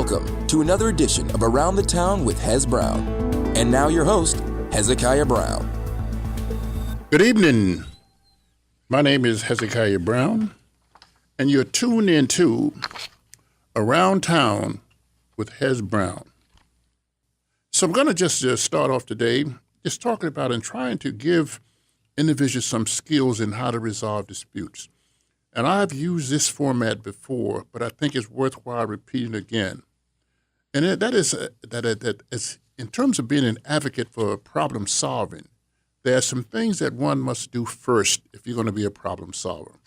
Welcome to another edition of Around the Town with Hez Brown. And now your host, Hezekiah Brown. Good evening. My name is Hezekiah Brown, and you're tuned into Around Town with Hez Brown. So I'm going to just start off today just talking about and trying to give individuals some skills in how to resolve disputes. And I've used this format before, but I think it's worthwhile repeating again. And that is in terms of being an advocate for problem solving, there are some things that one must do first if you're going to be a problem solver.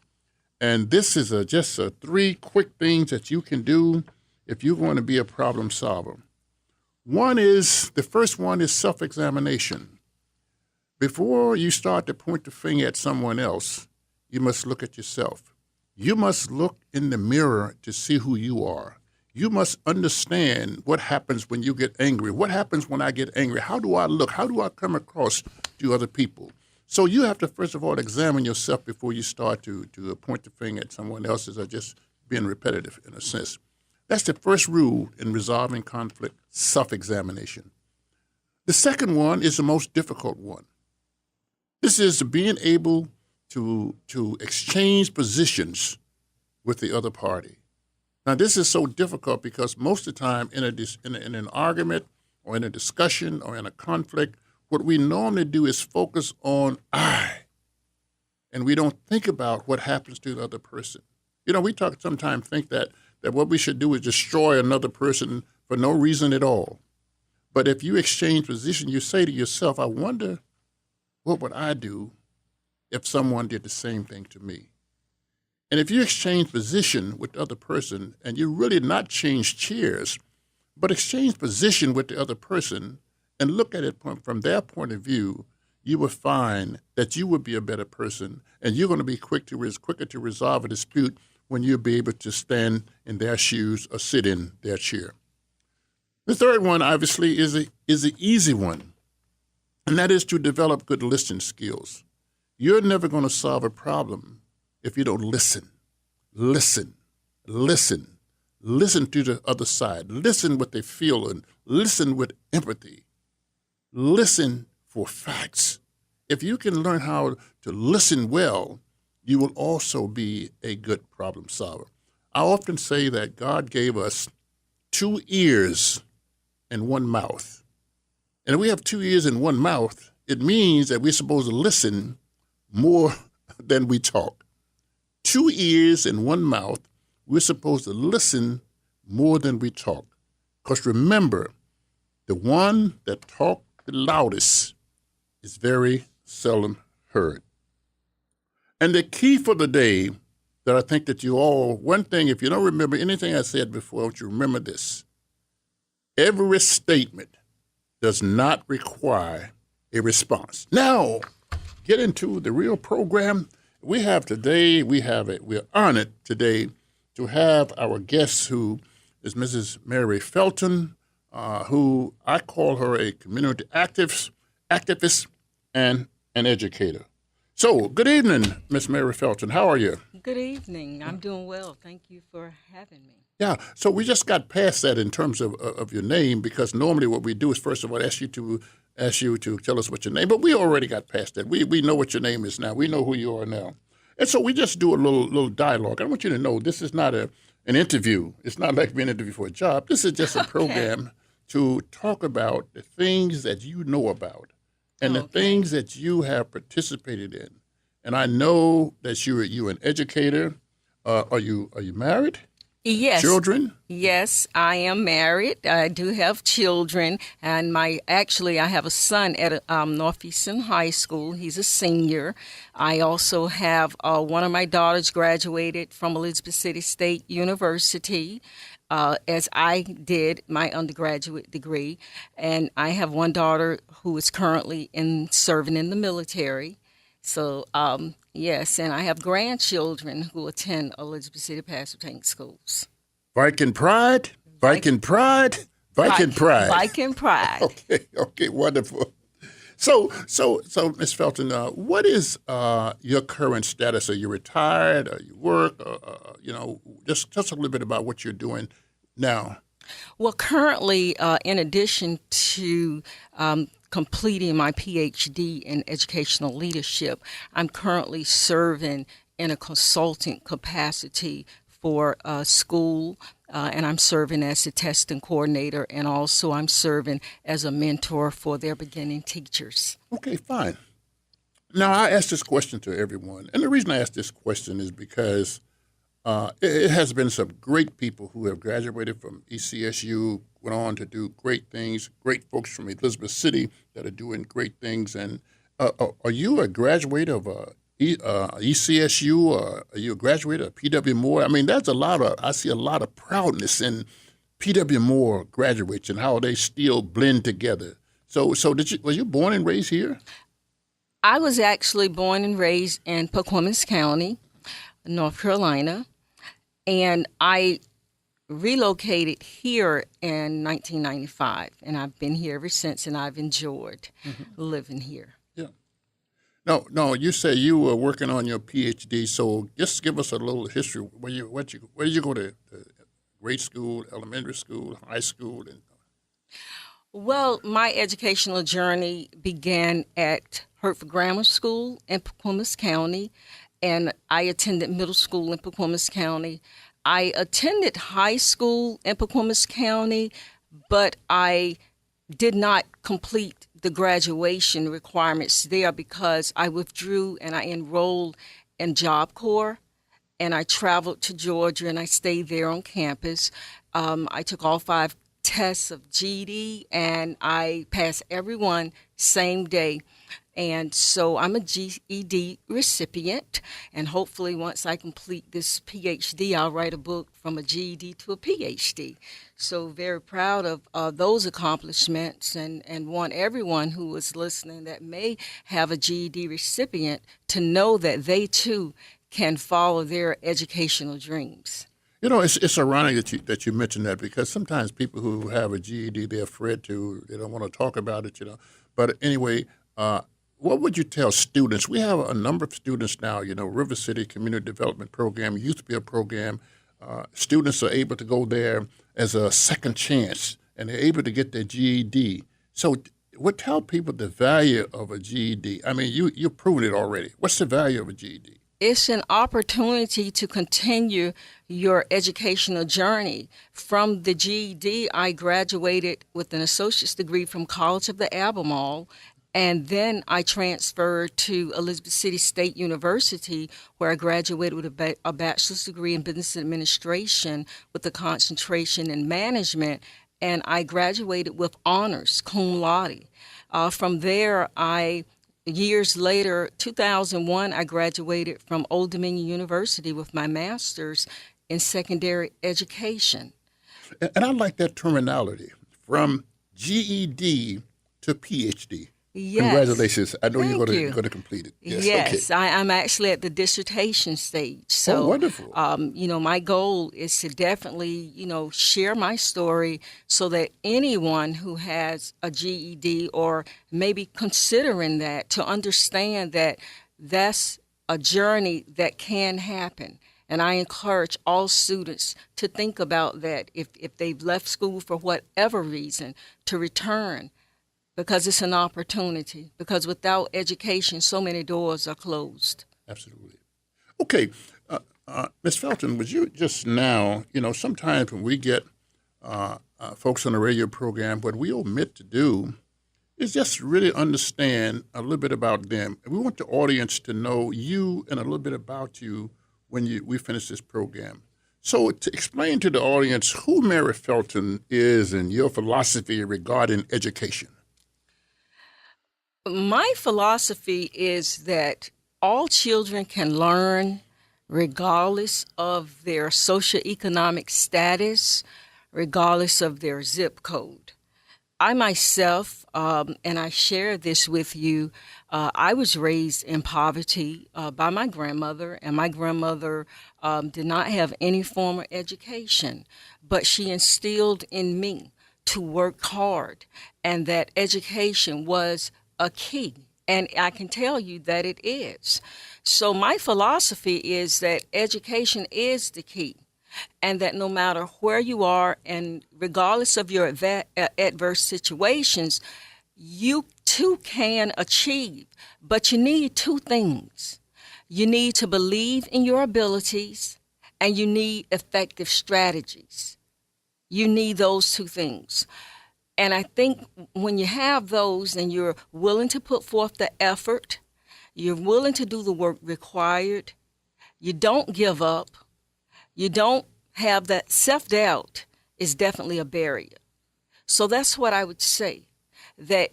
And this is just three quick things that you can do if you're going to be a problem solver. The first one is self-examination. Before you start to point the finger at someone else, you must look at yourself. You must look in the mirror to see who you are. You must understand what happens when you get angry. What happens when I get angry? How do I look? How do I come across to other people? So you have to, first of all, examine yourself before you start to point the finger at someone else's or just being repetitive in a sense. That's the first rule in resolving conflict, self-examination. The second one is the most difficult one. This is being able to exchange positions with the other party. Now, this is so difficult because most of the time in an argument or in a discussion or in a conflict, what we normally do is focus on I, and we don't think about what happens to the other person. You know, we sometimes think that what we should do is destroy another person for no reason at all. But if you exchange position, you say to yourself, I wonder what would I do if someone did the same thing to me. And if you exchange position with the other person, and you really not change chairs, but exchange position with the other person and look at it from their point of view, you will find that you will be a better person, and you're going to be quicker to resolve a dispute when you'll be able to stand in their shoes or sit in their chair. The third one, obviously, is the easy one, and that is to develop good listening skills. You're never going to solve a problem if you don't listen. Listen to the other side. Listen what they feel and listen with empathy. Listen for facts. If you can learn how to listen well, you will also be a good problem solver. I often say that God gave us 2 ears and 1 mouth. And if we have 2 ears and 1 mouth, it means that we're supposed to listen more than we talk. 2 ears and 1 mouth, we're supposed to listen more than we talk. Because remember, the one that talks the loudest is very seldom heard. And the key for the day that I think that one thing, if you don't remember anything I said before, I want you to remember this. Every statement does not require a response. Now, get into the real program. We're honored today to have our guest who is Mrs. Mary Felton, who I call her a community activist and an educator. So, good evening, Miss Mary Felton. How are you? Good evening. I'm doing well. Thank you for having me. Yeah, so we just got past that in terms of your name, because normally what we do is first of all ask you to tell us what your name, but we already got past that. We know what your name is now. We know who you are now. And so we just do a little dialogue. I want you to know this is not an interview. It's not like being interviewed for a job. This is just a program to talk about the things that you know about and the things that you have participated in. And I know that you're an educator. Are you married? Yes. Children? Yes, I am married. I do have children, and I have a son at Northeastern High School. He's a senior. I also have one of my daughters graduated from Elizabeth City State University, as I did my undergraduate degree, and I have one daughter who is currently serving in the military. So, yes, and I have grandchildren who attend Elizabeth City Pastor schools. Viking pride, Viking pride, Viking pride. Viking pride. Okay, wonderful. So, Ms. Felton, what is your current status? Are you retired? Are you work? Just a little bit about what you're doing now. Well, currently, in addition to completing my PhD in educational leadership, I'm currently serving in a consultant capacity for a school, and I'm serving as the testing coordinator, and also I'm serving as a mentor for their beginning teachers. Okay, fine. Now, I ask this question to everyone, and the reason I ask this question is because it has been some great people who have graduated from ECSU, went on to do great things, great folks from Elizabeth City that are doing great things. And are you a graduate of ECSU, or are you a graduate of P.W. Moore? I mean, I see a lot of proudness in P.W. Moore graduates and how they still blend together. So was you born and raised here? I was actually born and raised in Pacomitas County, North Carolina, and I relocated here in 1995, and I've been here ever since, and I've enjoyed living here. Yeah. No, you say you were working on your PhD, so just give us a little history. Where did you go to grade school, elementary school, high school? Well, my educational journey began at Hertford Grammar School in Pacomitas County, and I attended middle school in Pacomitas County. I attended high school in Pacomitas County, but I did not complete the graduation requirements there because I withdrew and I enrolled in Job Corps, and I traveled to Georgia and I stayed there on campus. I took all 5 tests of GED and I passed every one same day. And so I'm a GED recipient, and hopefully once I complete this PhD, I'll write a book from a GED to a PhD. So very proud of those accomplishments, and want everyone who is listening that may have a GED recipient to know that they too can follow their educational dreams. You know, it's ironic that you mentioned that, because sometimes people who have a GED, they're afraid they don't want to talk about it, But anyway, what would you tell students? We have a number of students now, River City Community Development Program, Youth Build Program. Students are able to go there as a second chance, and they're able to get their GED. So what tell people the value of a GED? I mean, you've proven it already. What's the value of a GED? It's an opportunity to continue your educational journey. From the GED, I graduated with an associate's degree from College of the Albemarle, and then I transferred to Elizabeth City State University, where I graduated with a bachelor's degree in business administration with a concentration in management, and I graduated with honors, cum laude. From there, years later, 2001, I graduated from Old Dominion University with my master's in secondary education. And I like that terminology, from GED to PhD. Yes. Congratulations. I know Thank you're going to complete it. Yes, okay. I'm actually at the dissertation stage. So, wonderful. My goal is to definitely, share my story so that anyone who has a GED or maybe considering that, to understand that that's a journey that can happen. And I encourage all students to think about that if they've left school for whatever reason, to return, because it's an opportunity. Because without education, so many doors are closed. Absolutely. Okay, Ms. Felton, would you just now, sometimes when we get folks on the radio program, what we omit to do is just really understand a little bit about them. We want the audience to know you and a little bit about you when we finish this program. So to explain to the audience who Mary Felton is and your philosophy regarding education. My philosophy is that all children can learn regardless of their socioeconomic status, regardless of their zip code. I myself, and I share this with you, I was raised in poverty by my grandmother, and my grandmother did not have any formal education, but she instilled in me to work hard, and that education was a key, and I can tell you that it is. So my philosophy is that education is the key. and that no matter where you are and regardless of your adverse situations, you too can achieve. But you need two things. You need to believe in your abilities, and you need effective strategies. You need those two things. And I think when you have those and you're willing to put forth the effort, you're willing to do the work required, you don't give up, you don't have that self-doubt is definitely a barrier. So that's what I would say, that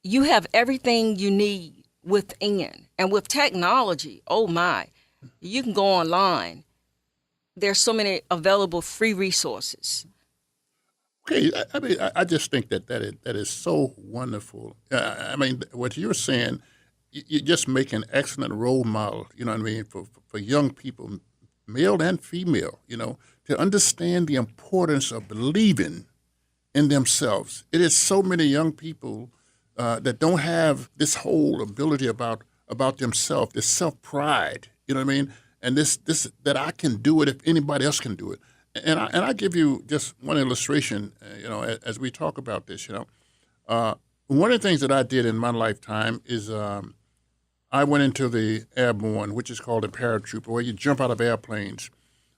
you have everything you need within. And with technology, oh my, you can go online. There's so many available free resources. Okay, I mean, I just think that is so wonderful. I mean, what you're saying, you just make an excellent role model, you know what I mean, for young people, male and female, you know, to understand the importance of believing in themselves. It is so many young people that don't have this whole ability about themselves, this self-pride, you know what I mean, and this that I can do it if anybody else can do it. And I give you just one illustration, you know, as we talk about this, you know. One of the things that I did in my lifetime is I went into the airborne, which is called a paratrooper, where you jump out of airplanes.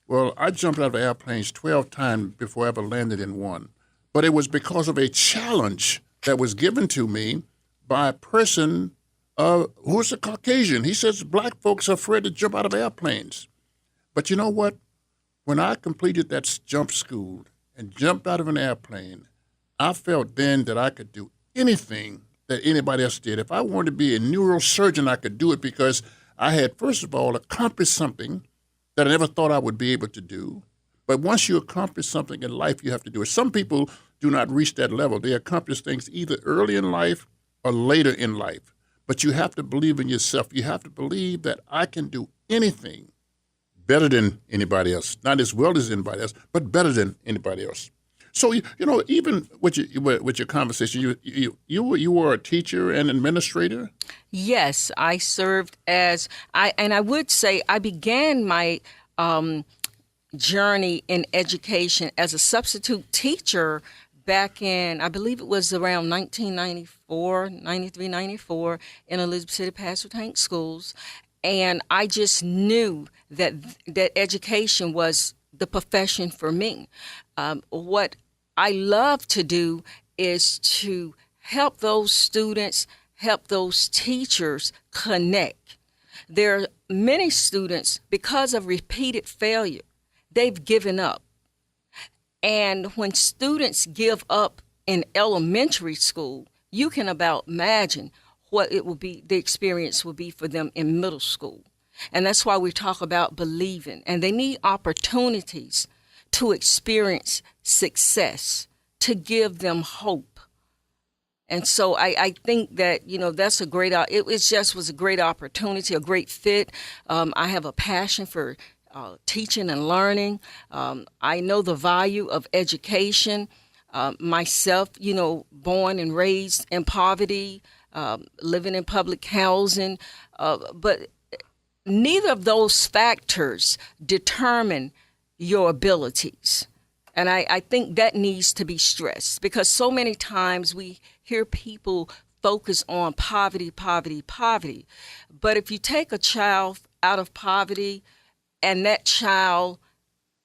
Well, I jumped out of airplanes 12 times before I ever landed in one. But it was because of a challenge that was given to me by a person who's a Caucasian. He says black folks are afraid to jump out of airplanes. But you know what? When I completed that jump school and jumped out of an airplane, I felt then that I could do anything that anybody else did. If I wanted to be a neurosurgeon, I could do it because I had, first of all, accomplished something that I never thought I would be able to do. But once you accomplish something in life, you have to do it. Some people do not reach that level. They accomplish things either early in life or later in life. But you have to believe in yourself. You have to believe that I can do anything better than anybody else. Not as well as anybody else, but better than anybody else. So, you know, even with your conversation, you were a teacher and administrator? Yes, I served and I would say I began my journey in education as a substitute teacher back in, I believe it was around 1994, 93, 94, in Elizabeth City Pastor Tank Schools. And I just knew that education was the profession for me. What I love to do is to help those students, help those teachers connect. There are many students, because of repeated failure, they've given up. And when students give up in elementary school, you can about imagine what it will be, the experience will be for them in middle school. And that's why we talk about believing. And they need opportunities to experience success, to give them hope. And so I think that, you know, that's a great, it just was a great opportunity, a great fit. I have a passion for teaching and learning. I know the value of education. Myself, you know, born and raised in poverty, living in public housing, but neither of those factors determine your abilities. And I think that needs to be stressed, because so many times we hear people focus on poverty, poverty, poverty. But if you take a child out of poverty and that child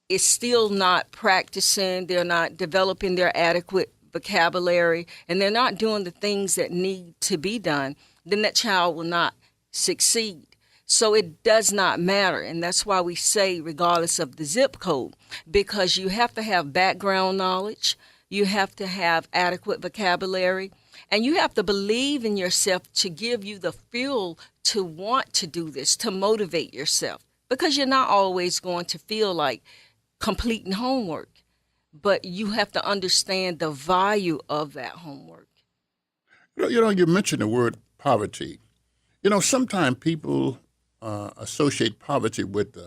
is still not practicing, they're not developing their adequate vocabulary, and they're not doing the things that need to be done, then that child will not succeed. So it does not matter. And that's why we say regardless of the zip code, because you have to have background knowledge, you have to have adequate vocabulary, and you have to believe in yourself to give you the fuel to want to do this, to motivate yourself, because you're not always going to feel like completing homework, but you have to understand the value of that homework. You know, you mentioned the word poverty. You know, sometimes people associate poverty with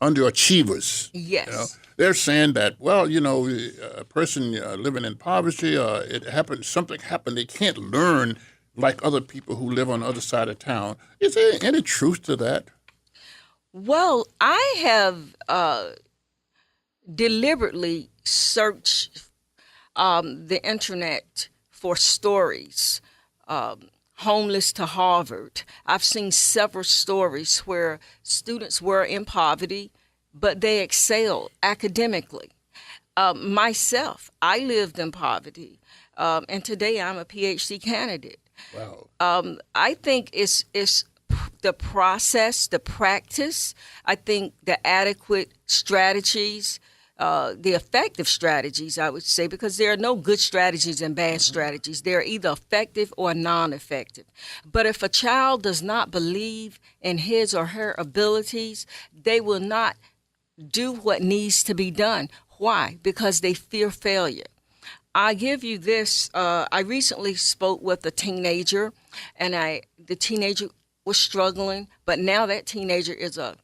underachievers. Yes. You know? They're saying that, well, you know, a person living in poverty, something happened, they can't learn like other people who live on the other side of town. Is there any truth to that? Well, I have deliberately search the internet for stories. Homeless to Harvard. I've seen several stories where students were in poverty, but they excelled academically. Myself, I lived in poverty, and today I'm a PhD candidate. Wow. I think it's the process, the practice. I think the adequate strategies, the effective strategies, I would say, because there are no good strategies and bad strategies. They're either effective or non-effective. But if a child does not believe in his or her abilities, they will not do what needs to be done. Why? Because they fear failure. I give you this. I recently spoke with a teenager, and the teenager was struggling, but now that teenager is a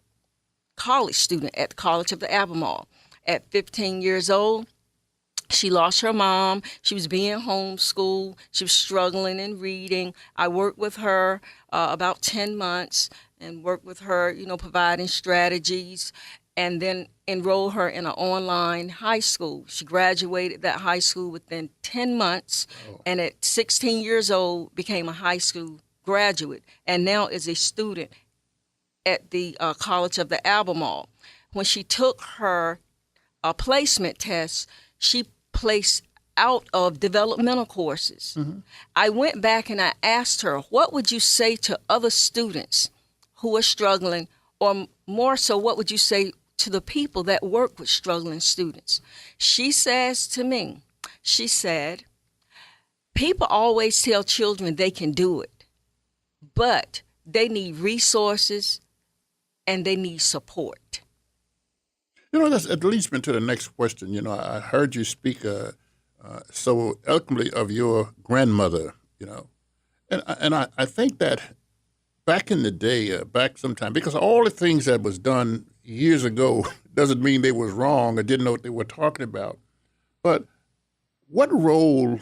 college student at the College of the Albemarle. At 15 years old, she lost her mom. She was being homeschooled. She was struggling in reading. I worked with her about 10 months and worked with her, providing strategies, and then enrolled her in an online high school. She graduated that high school within 10 months, and at 16 years old became a high school graduate, and now is a student at the College of the Albemarle. When she took her placement test, she placed out of developmental courses. Mm-hmm. I went back and I asked her, what would you say to other students who are struggling, or more so, what would you say to the people that work with struggling students? She says to me, she said, people always tell children they can do it, but they need resources and they need support. That leads me to the next question. I heard you speak so eloquently of your grandmother, and I think that back in the day, back sometime, because all the things that was done years ago doesn't mean they was wrong or didn't know what they were talking about. But what role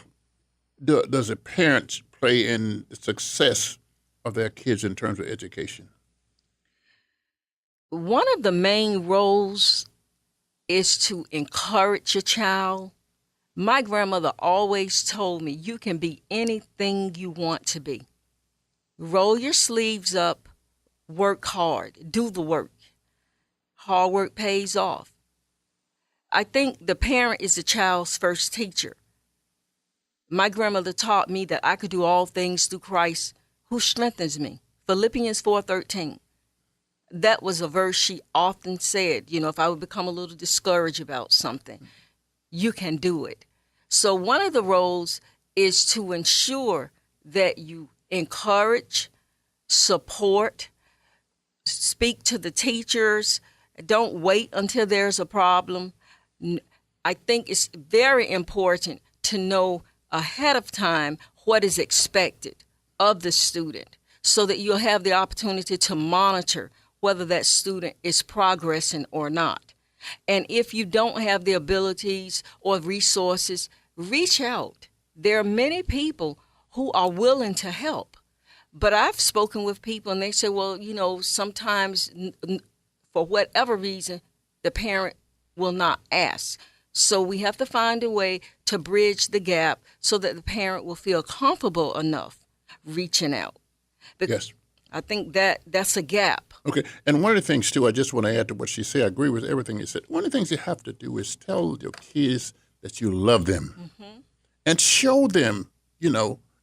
does a parent play in the success of their kids in terms of education? One of the main roles is to encourage your child. My grandmother always told me, you can be anything you want to be. Roll your sleeves up, work hard, do the work. Hard work pays off. I think the parent is the child's first teacher. My grandmother taught me that I could do all things through Christ who strengthens me. Philippians 4:13. That was a verse she often said, if I would become a little discouraged about something, you can do it. So one of the roles is to ensure that you encourage, support, speak to the teachers. Don't wait until there's a problem. I think it's very important to know ahead of time what is expected of the student so that you'll have the opportunity to monitor whether that student is progressing or not. And if you don't have the abilities or resources, reach out. There are many people who are willing to help. But I've spoken with people and they say, well, sometimes for whatever reason, the parent will not ask. So we have to find a way to bridge the gap so that the parent will feel comfortable enough reaching out. Yes. I think that's a gap. Okay. And one of the things, too, I just want to add to what she said. I agree with everything you said. One of the things you have to do is tell your kids that you love them and show them,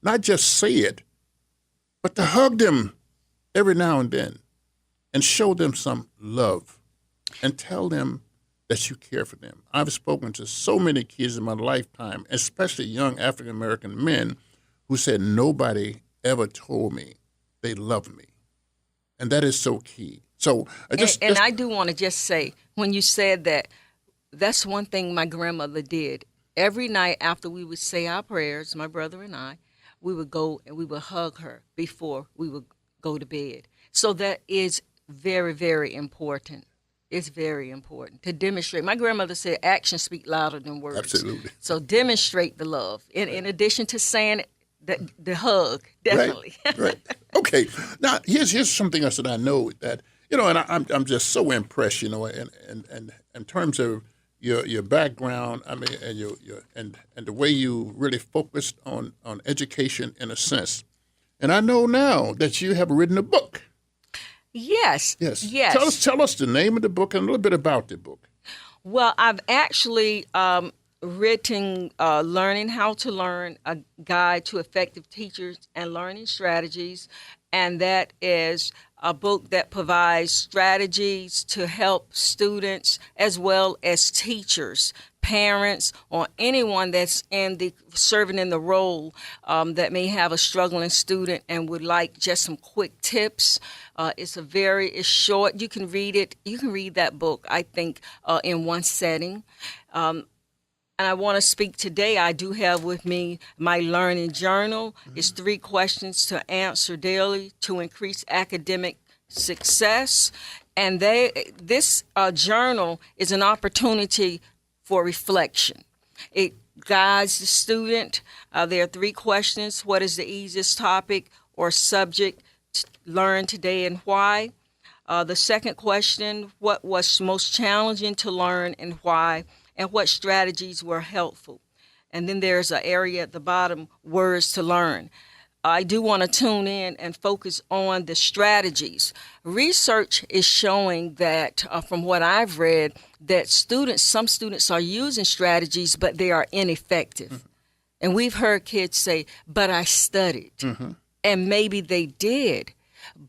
not just say it, but to hug them every now and then and show them some love and tell them that you care for them. I've spoken to so many kids in my lifetime, especially young African-American men who said nobody ever told me they love me. And that is so key. So I do want to just say, when you said that, that's one thing my grandmother did. Every night after we would say our prayers, my brother and I, we would go and we would hug her before we would go to bed. So that is very, very important. It's very important to demonstrate. My grandmother said actions speak louder than words. Absolutely. So demonstrate the love. In addition to saying it, the hug, definitely. Right. Okay. Now, here's something else that I know that, and I'm just so impressed, and in terms of your background, I mean, and and the way you really focused on education in a sense. And I know now that you have written a book. Yes. Yes. Yes. Tell us the name of the book and a little bit about the book. Well, I've actually written Learning How to Learn, a guide to effective teachers and learning strategies. And that is a book that provides strategies to help students as well as teachers, parents, or anyone that's serving in the role that may have a struggling student and would like just some quick tips. It's short. You can read it. You can read that book, I think, in one setting. And I want to speak today. I do have with me my learning journal. It's 3 questions to answer daily to increase academic success. And this journal is an opportunity for reflection. It guides the student. There are 3 questions. What is the easiest topic or subject to learn today and why? The second question, what was most challenging to learn and why? And what strategies were helpful. And then there's an area at the bottom, words to learn. I do want to tune in and focus on the strategies. Research is showing that, from what I've read, that some students are using strategies, but they are ineffective. Mm-hmm. And we've heard kids say, but I studied. Mm-hmm. And maybe they did,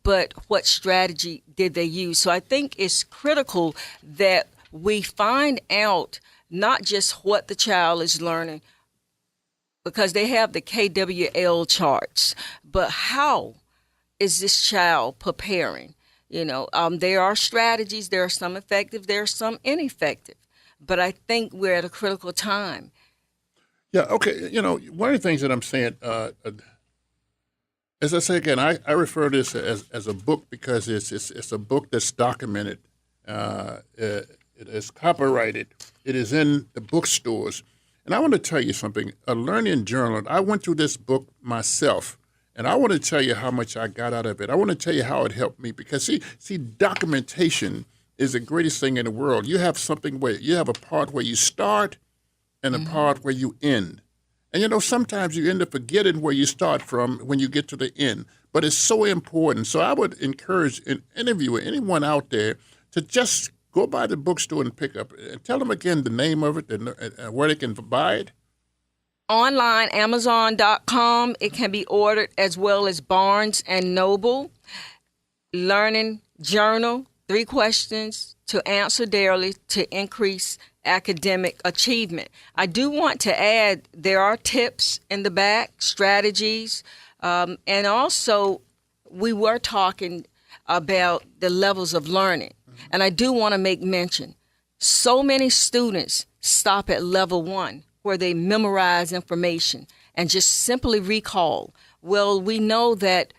but what strategy did they use? So I think it's critical that we find out not just what the child is learning, because they have the KWL charts, but how is this child preparing? There are strategies, there are some effective, there are some ineffective, but I think we're at a critical time. Yeah, okay. One of the things that I'm saying, as I say again, I refer to this as a book because it's a book that's documented. It is copyrighted. It is in the bookstores. And I want to tell you something. A learning journal, I went through this book myself, and I want to tell you how much I got out of it. I want to tell you how it helped me because, see, documentation is the greatest thing in the world. You have something where you have a part where you start and a part where you end. And, sometimes you end up forgetting where you start from when you get to the end. But it's so important. So I would encourage an interviewer, anyone out there, to just go by the bookstore and pick up. And tell them again the name of it and where they can buy it. Online, Amazon.com. It can be ordered as well as Barnes and Noble. Learning journal, 3 questions to answer daily to increase academic achievement. I do want to add there are tips in the back, strategies, and also we were talking about the levels of learning. And I do want to make mention, so many students stop at level 1 where they memorize information and just simply recall. Well, we know that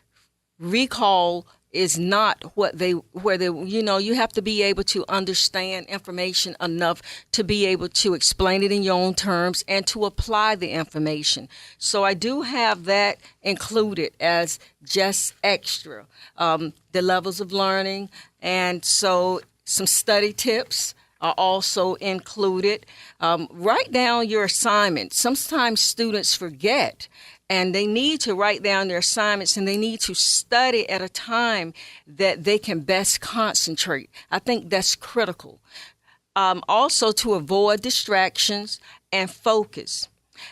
recall is not you have to be able to understand information enough to be able to explain it in your own terms and to apply the information. So I do have that included as just extra, the levels of learning. And so some study tips are also included. Write down your assignments. Sometimes students forget, and they need to write down their assignments, and they need to study at a time that they can best concentrate. I think that's critical. Also to avoid distractions and focus.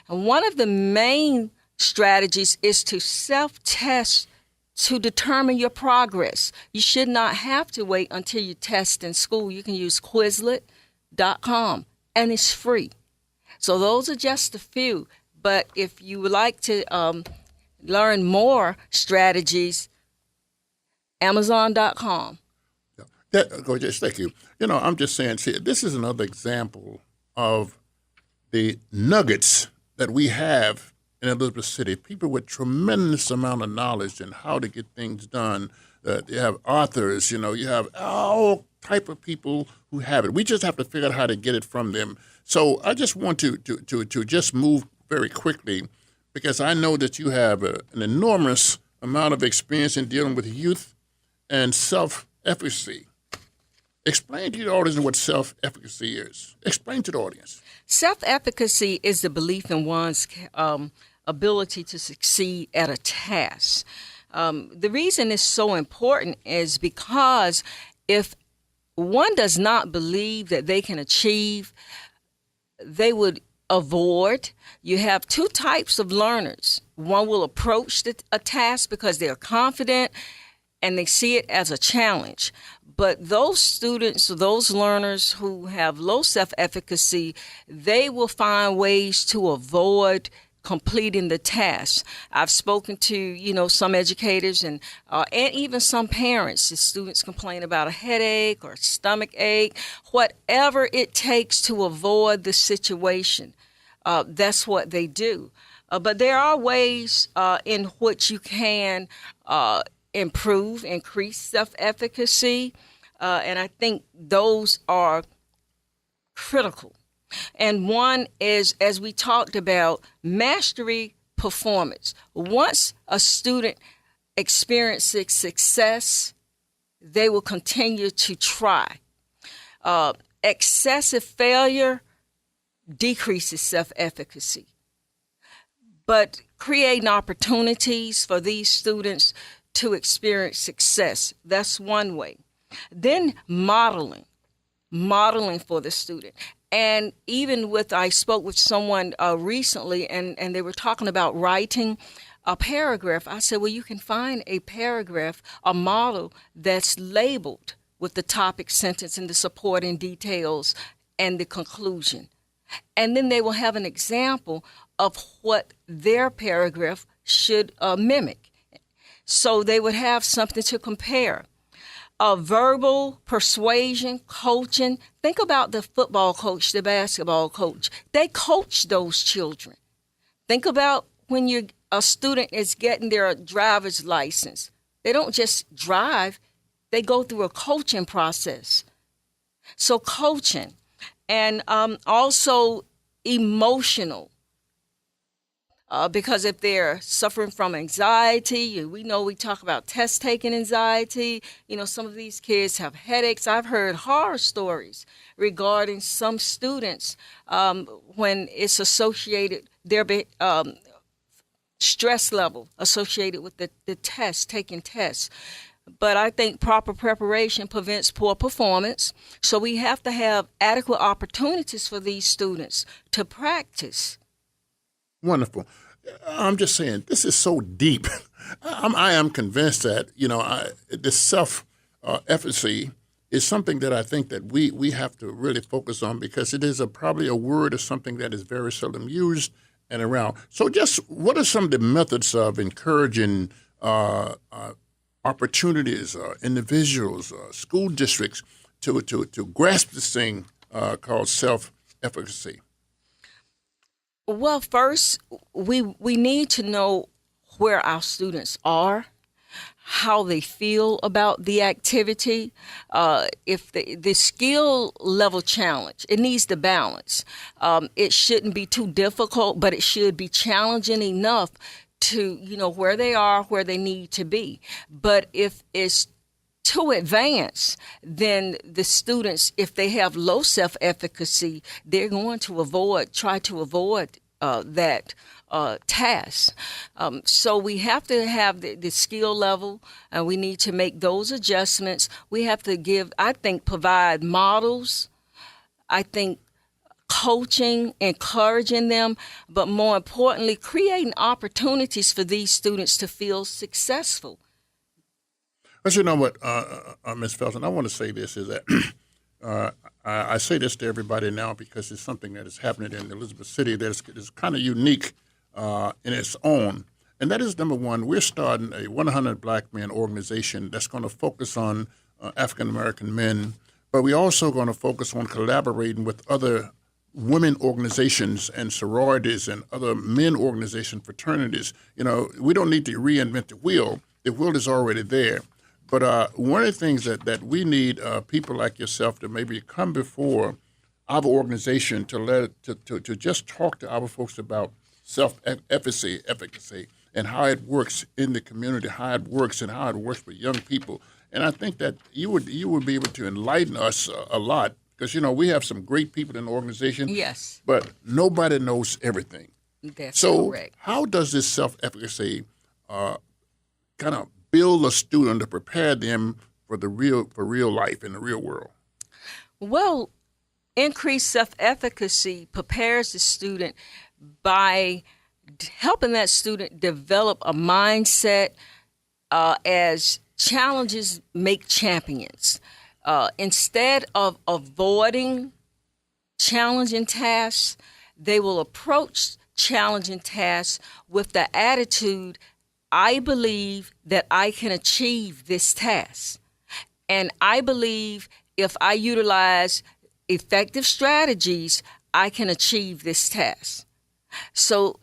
And one of the main strategies is to self-test to determine your progress. You should not have to wait until you test in school. You can use Quizlet.com, and it's free. So those are just a few. But if you would like to learn more strategies, Amazon.com. Gorgeous, thank you. I'm just saying, see, this is another example of the nuggets that we have in Elizabeth City. People with tremendous amount of knowledge and how to get things done. You have authors, you have all type of people who have it. We just have to figure out how to get it from them. So I just want to just move very quickly, because I know that you have an enormous amount of experience in dealing with youth and self-efficacy. Explain to the audience what self-efficacy is. Explain to the audience. Self-efficacy is the belief in one's ability to succeed at a task. The reason it's so important is because if one does not believe that they can achieve, they would avoid. You have two types of learners. One will approach a task because they're confident and they see it as a challenge. But those students, those learners who have low self-efficacy, they will find ways to avoid completing the task. I've spoken to, some educators and even some parents. The students complain about a headache or stomach ache, whatever it takes to avoid the situation. That's what they do. But there are ways in which you can increase self-efficacy, and I think those are critical. And one is, as we talked about, mastery performance. Once a student experiences success, they will continue to try. Excessive failure decreases self-efficacy. But creating opportunities for these students to experience success, that's one way. Then modeling for the student. And even I spoke with someone recently, and they were talking about writing a paragraph. I said, well, you can find a paragraph, a model that's labeled with the topic, sentence, and the supporting details and the conclusion. And then they will have an example of what their paragraph should mimic. So they would have something to compare. Verbal persuasion, coaching. Think about the football coach, the basketball coach. They coach those children. Think about when a student is getting their driver's license. They don't just drive. They go through a coaching process. So coaching. And also emotional. Because if they're suffering from anxiety, we know we talk about test-taking anxiety. Some of these kids have headaches. I've heard horror stories regarding some students when it's associated, their stress level associated with the test, taking tests. But I think proper preparation prevents poor performance. So we have to have adequate opportunities for these students to practice. Wonderful. I'm just saying, this is so deep. I am convinced that, this self-efficacy is something that I think that we have to really focus on, because it is probably a word or something that is very seldom used and around. So just what are some of the methods of encouraging opportunities, individuals, school districts to grasp this thing called self-efficacy? Well, first, we need to know where our students are, how they feel about the activity. If the skill level challenge, it needs to balance. It shouldn't be too difficult, but it should be challenging enough to, where they are, where they need to be. But if it's too advanced, then the students, if they have low self-efficacy, they're going to try to avoid that task. So we have to have the skill level, and we need to make those adjustments. We have to provide models. I think coaching, encouraging them, but more importantly, creating opportunities for these students to feel successful. But you know what, Ms. Felton, I want to say this is that I say this to everybody now because it's something that is happening in Elizabeth City that is kind of unique in its own. And that is, number one, we're starting a 100 Black Men organization that's going to focus on African-American men, but we're also going to focus on collaborating with other women organizations and sororities and other men organization fraternities. We don't need to reinvent the wheel. The wheel is already there. But one of the things that we need people like yourself to maybe come before our organization to just talk to our folks about self-efficacy and how it works in the community, how it works and how it works for young people. And I think that you would be able to enlighten us a lot because, we have some great people in the organization. Yes. But nobody knows everything. That's So correct. how does this self-efficacy kind of build a student to prepare them for real life in the real world? Well, increased self-efficacy prepares the student by helping that student develop a mindset as challenges make champions. Instead of avoiding challenging tasks, they will approach challenging tasks with the attitude, I believe that I can achieve this task. And I believe if I utilize effective strategies, I can achieve this task. So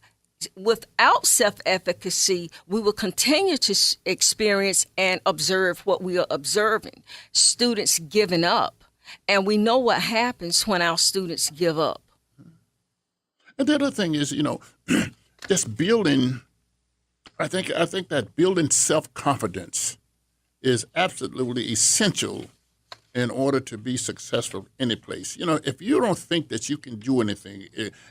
without self-efficacy, we will continue to experience and observe what we are observing. Students giving up. And we know what happens when our students give up. And the other thing is, just building, I think that building self-confidence is absolutely essential in order to be successful any place. If you don't think that you can do anything,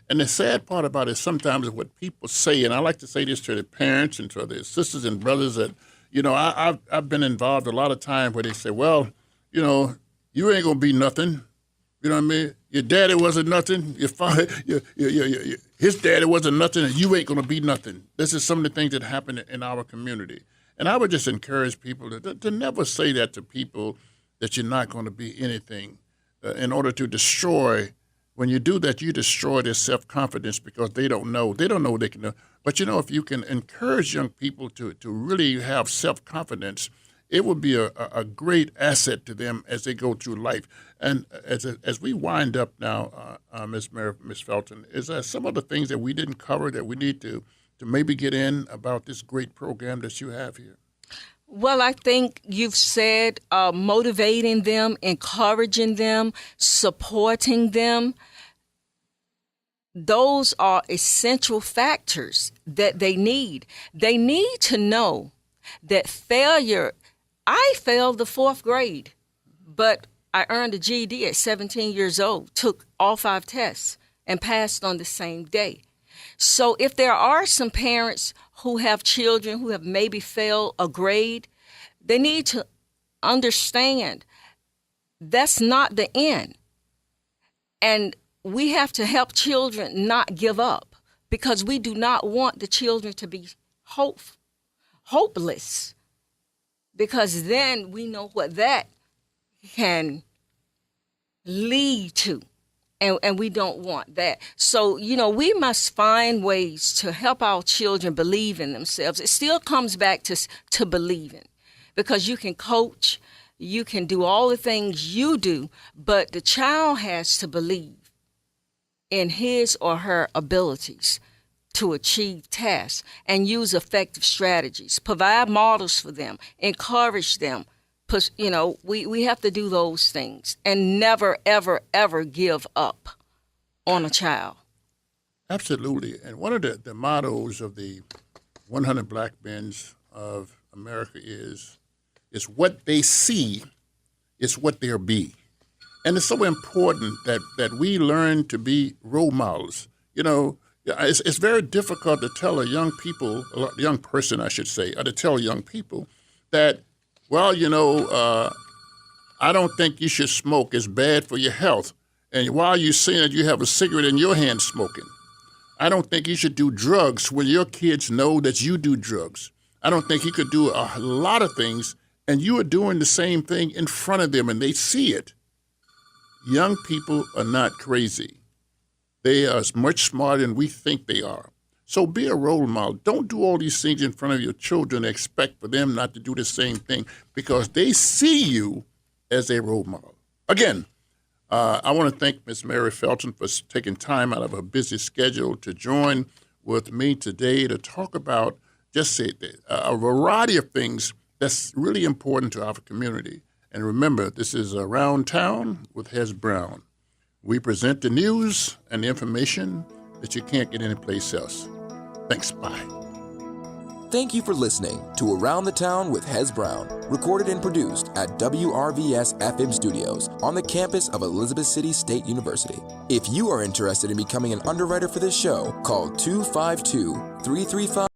and the sad part about it sometimes is what people say, and I like to say this to the parents and to their sisters and brothers that, I've been involved a lot of times where they say, well, you ain't going to be nothing. You know what I mean? Your daddy wasn't nothing. Your father, his daddy wasn't nothing, and you ain't going to be nothing. This is some of the things that happen in our community. And I would just encourage people to never say that to people, that you're not going to be anything in order to destroy. When you do that, you destroy their self-confidence because they don't know. They don't know what they can do. But, if you can encourage young people to really have self-confidence, it would be a great asset to them as they go through life. And as we wind up now, Miss Felton, is there some of the things that we didn't cover that we need to maybe get in about this great program that you have here? Well, I think you've said motivating them, encouraging them, supporting them. Those are essential factors that they need. They need to know that failure, I failed the 4th grade, but I earned a GED at 17 years old, took all 5 tests, and passed on the same day. So if there are some parents who have children who have maybe failed a grade, they need to understand that's not the end. And we have to help children not give up because we do not want the children to be hopeless, because then we know what that can lead to. And we don't want that. So, we must find ways to help our children believe in themselves. It still comes back to believing, because you can coach, you can do all the things you do, but the child has to believe in his or her abilities to achieve tasks and use effective strategies, provide models for them, encourage them. We have to do those things and never, ever, ever give up on a child. Absolutely. And one of the mottos of the 100 Black Men of America is what they see is what they'll be. And it's so important that we learn to be role models. It's very difficult to tell a young person, I should say, or to tell young people that, well, I don't think you should smoke. It's bad for your health. And while you're saying that, you have a cigarette in your hand smoking. I don't think you should do drugs when your kids know that you do drugs. I don't think you could do a lot of things, and you are doing the same thing in front of them, and they see it. Young people are not crazy. They are much smarter than we think they are. So be a role model. Don't do all these things in front of your children and expect for them not to do the same thing, because they see you as a role model. Again, I want to thank Ms. Mary Felton for taking time out of her busy schedule to join with me today to talk about just a variety of things that's really important to our community. And remember, this is Around Town with Hez Brown. We present the news and the information that you can't get anyplace else. Thanks. Bye. Thank you for listening to Around the Town with Hez Brown, recorded and produced at WRVS-FM Studios on the campus of Elizabeth City State University. If you are interested in becoming an underwriter for this show, call 252-335